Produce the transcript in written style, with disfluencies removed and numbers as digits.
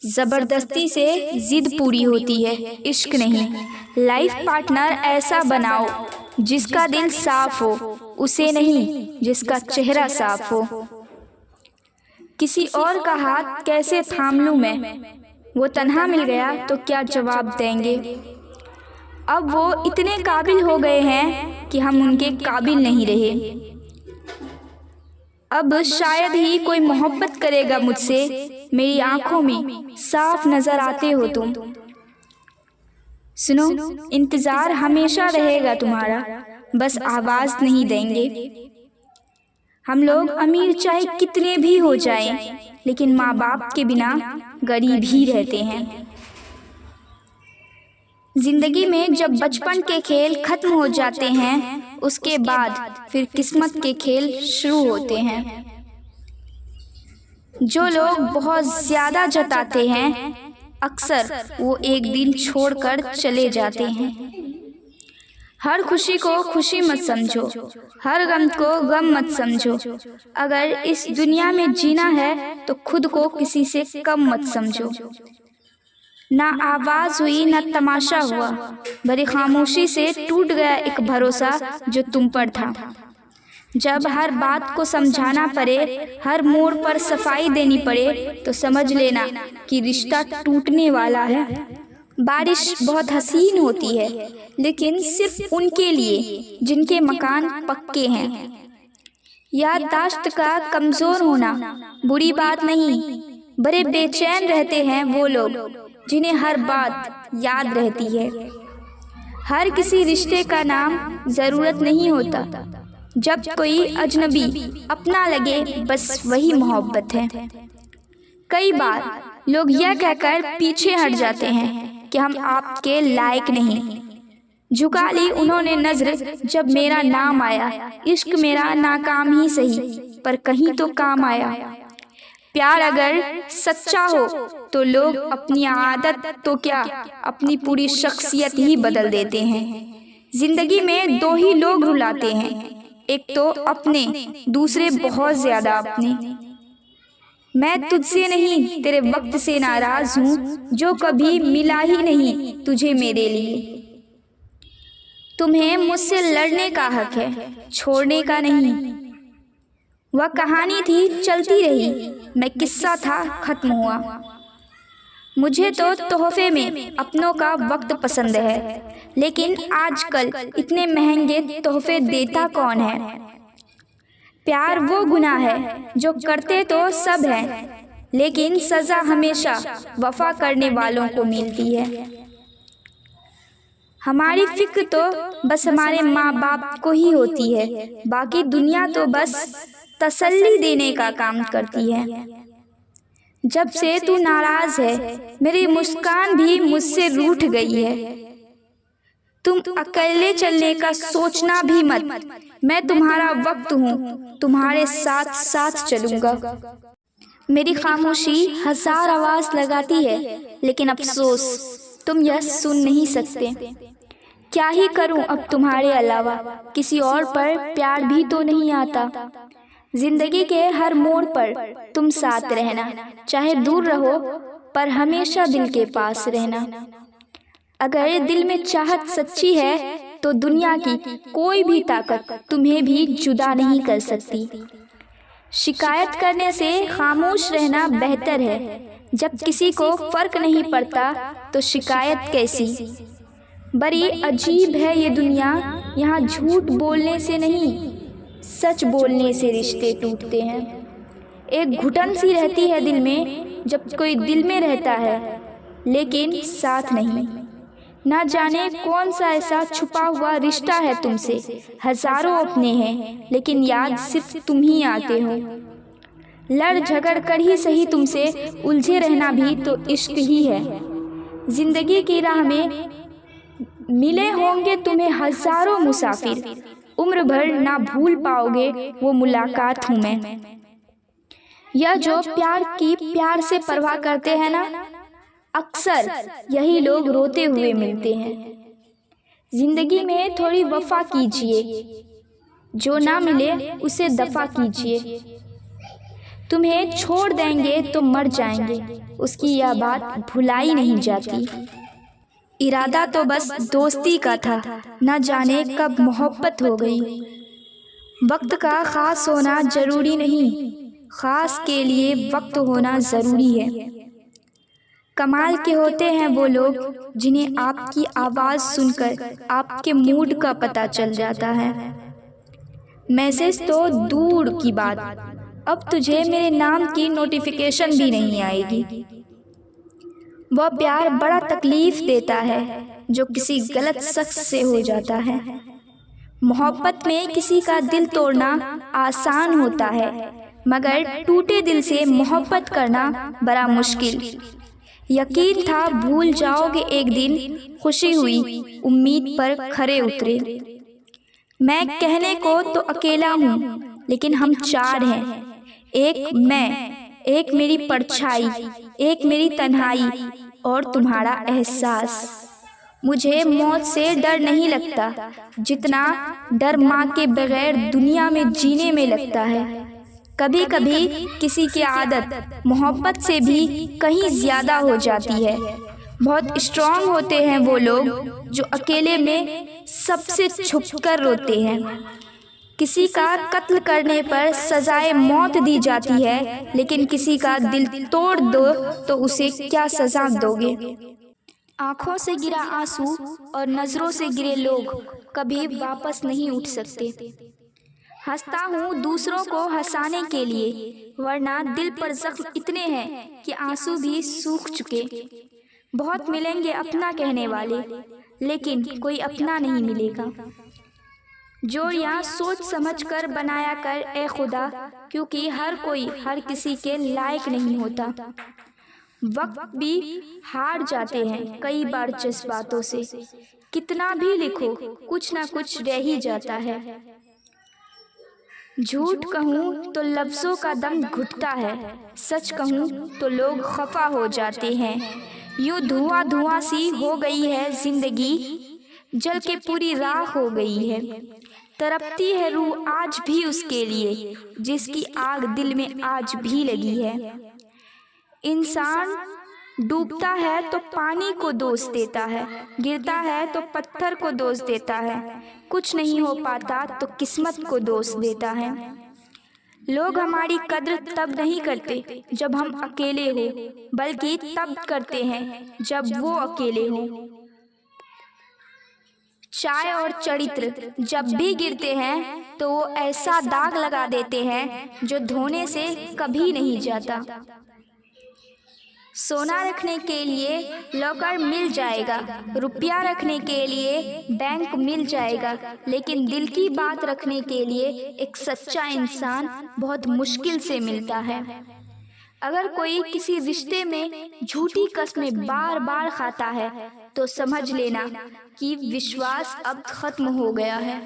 जबरदस्ती से जिद पूरी होती है, इश्क नहीं। लाइफ पार्टनर ऐसा बनाओ जिसका दिल साफ हो, उसे नहीं जिसका चेहरा साफ हो। किसी और का हाथ कैसे थाम लूं मैं, वो तन्हा मिल गया तो क्या जवाब देंगे। अब वो इतने काबिल हो गए हैं कि हम उनके काबिल नहीं रहे। अब शायद ही कोई मोहब्बत करेगा मुझसे, मेरी आंखों में साफ नजर आते हो तुम। सुनो, इंतजार हमेशा रहेगा तुम्हारा, बस आवाज नहीं देंगे। हम लोग अमीर चाहे कितने भी हो जाएं, लेकिन माँ बाप के बिना गरीब ही रहते हैं। जिंदगी में जब बचपन के खेल खत्म हो जाते हैं, उसके बाद फिर किस्मत के खेल शुरू होते हैं। जो लोग बहुत ज्यादा जताते हैं, अक्सर वो एक दिन छोड़कर चले जाते हैं। हर खुशी को खुशी मत समझो, हर गम को गम मत समझो। अगर इस दुनिया में जीना है तो खुद को किसी से कम मत समझो। ना आवाज हुई ना तमाशा हुआ, बड़ी खामोशी से टूट गया एक भरोसा जो तुम पर था। जब हर बात को समझाना पड़े, हर मोड़ पर सफाई देनी पड़े, तो समझ लेना कि रिश्ता टूटने वाला है। बारिश बहुत हसीन होती है, लेकिन सिर्फ उनके लिए जिनके मकान पक्के हैं। याददाश्त का कमजोर होना बुरी बात नहीं, बड़े बेचैन रहते हैं वो लोग जिन्हें हर बात याद रहती है। हर किसी रिश्ते का नाम जरूरत नहीं होता, जब कोई अजनबी अपना लगे बस वही मोहब्बत है। कई बार लोग यह कहकर पीछे हट जाते हैं कि हम आपके लायक नहीं। झुका ली उन्होंने नजर जब मेरा नाम आया। इश्क मेरा नाकाम ही सही, पर कहीं तो काम आया। प्यार अगर सच्चा हो तो लोग अपनी आदत तो क्या, अपनी पूरी शख्सियत ही बदल देते हैं। जिंदगी में दो ही लोग रुलाते हैं, एक तो अपने, दूसरे बहुत ज्यादा अपने। मैं तुझसे नहीं तेरे वक्त से नाराज हूँ, जो कभी मिला ही नहीं तुझे मेरे लिए। तुम्हें मुझसे लड़ने का हक है, छोड़ने का नहीं। वह कहानी थी चलती रही, मैं किस्सा था खत्म हुआ। मुझे तो तोहफे में अपनों का वक्त पसंद है, लेकिन आजकल इतने महंगे तोहफे देता कौन है। प्यार वो गुनाह है जो करते तो सब हैं, लेकिन सजा हमेशा वफा करने वालों को मिलती है। हमारी फिक्र तो बस हमारे माँ बाप को ही होती है, बाकी दुनिया तो बस तसल्ली देने का काम करती है। जब से तू नाराज है, मेरी मुस्कान भी मुझसे रूठ गई है। तुम अकेले चलने का सोचना भी मत, मैं तुम्हारा वक्त हूँ, तुम्हारे साथ साथ चलूंगा। मेरी खामोशी हजार आवाज लगाती है, लेकिन अफसोस तुम यह सुन नहीं सकते। क्या ही करूं अब तुम्हारे अलावा, किसी और पर प्यार भी तो नहीं आता। जिंदगी के हर मोड़ पर तुम साथ रहना, चाहे दूर रहो पर हमेशा दिल के पास रहना। अगर दिल में चाहत सच्ची है तो दुनिया की कोई भी ताकत तुम्हें भी जुदा नहीं कर सकती। शिकायत करने से खामोश रहना बेहतर है। जब किसी को फर्क नहीं पड़ता तो शिकायत कैसी। बड़ी अजीब है ये दुनिया, यहाँ झूठ बोलने से नहीं, सच बोलने से रिश्ते टूटते हैं। एक घुटन सी रहती है दिल में जब कोई दिल में रहता है, लेकिन साथ नहीं। ना जाने कौन सा ऐसा छुपा हुआ रिश्ता है तुमसे। हजारों अपने हैं, लेकिन याद सिर्फ तुम ही आते हो। लड़ झगड़ कर ही सही तुमसे उलझे रहना भी तो इश्क ही है। जिंदगी की राह में मिले होंगे तुम्हें हजारों मुसाफिर, उम्र भर ना भूल पाओगे वो मुलाकात हूँ मैं। यह जो प्यार की प्यार से परवाह करते हैं ना, अक्सर यही लोग रोते हुए मिलते हैं। जिंदगी में थोड़ी वफा कीजिए, जो ना मिले उसे दफा कीजिए। तुम्हें छोड़ देंगे तो मर जाएंगे, उसकी यह बात भुलाई नहीं जाती। इरादा तो बस दोस्ती का था, न जाने कब मोहब्बत हो गई। वक्त का ख़ास होना ज़रूरी नहीं, ख़ास के लिए वक्त होना ज़रूरी है। कमाल के होते हैं वो लोग जिन्हें आपकी आवाज़ सुनकर आपके मूड का पता चल जाता है। मैसेज तो दूर की बात, अब तुझे मेरे नाम की नोटिफिकेशन भी नहीं आएगी। वह प्यार बड़ा तकलीफ़ देता है जो किसी गलत शख्स से हो जाता है। मोहब्बत में किसी का दिल तोड़ना आसान होता है, मगर टूटे दिल से मोहब्बत करना बड़ा मुश्किल। यकीन था भूल जाओगे एक दिन, खुशी हुई उम्मीद पर खरे उतरे। मैं कहने को तो अकेला हूँ, लेकिन हम चार हैं। एक मैं, एक मेरी परछाई, एक मेरी तन्हाई और तुम्हारा एहसास। मुझे मौत से डर नहीं लगता जितना डर माँ के बगैर दुनिया में जीने में लगता है। कभी कभी किसी की आदत मोहब्बत से भी कहीं ज़्यादा हो जाती है। बहुत स्ट्रॉन्ग होते हैं वो लोग जो अकेले में सबसे छुपकर रोते हैं। किसी का कत्ल करने पर सजाए मौत दी जाती है, लेकिन किसी का दिल तोड़ दो तो उसे क्या सजा दोगे। आँखों से गिरा आंसू और नज़रों से गिरे लोग कभी वापस नहीं उठ सकते। हंसता हूँ दूसरों को हंसाने के लिए, वरना दिल पर जख्म इतने हैं कि आंसू भी सूख चुके। बहुत मिलेंगे अपना कहने वाले, लेकिन कोई अपना नहीं मिलेगा। जो यहाँ सोच समझ कर बनाया कर ए खुदा, क्योंकि हर कोई हर किसी के लायक नहीं होता। वक्त भी हार जाते हैं कई बार जज्बातों से, कितना भी लिखो कुछ ना कुछ रह ही जाता है। झूठ कहूँ तो लफ्ज़ों का दम घुटता है, सच कहूँ तो लोग खफा हो जाते हैं। यूँ धुआं धुआं सी हो गई है जिंदगी, जल के पूरी राख हो गई है। तड़पती है रूह आज भी उसके लिए, जिसकी आग दिल में आज भी लगी है। इंसान डूबता है तो पानी को दोष देता है, गिरता है तो पत्थर को दोष देता है, कुछ नहीं हो पाता तो किस्मत को दोष देता है। लोग हमारी कद्र तब नहीं करते जब हम अकेले हो, बल्कि तब करते हैं जब वो अकेले हो। चाय और चरित्र जब भी गिरते हैं तो वो ऐसा दाग लगा देते हैं जो धोने से कभी नहीं जाता। सोना रखने के लिए लॉकर मिल जाएगा, रुपया रखने के लिए बैंक मिल जाएगा, लेकिन दिल की बात रखने के लिए एक सच्चा इंसान बहुत मुश्किल से मिलता है। अगर कोई किसी रिश्ते में झूठी कसमें बार बार खाता है तो समझ लेना कि विश्वास अब खत्म हो गया है।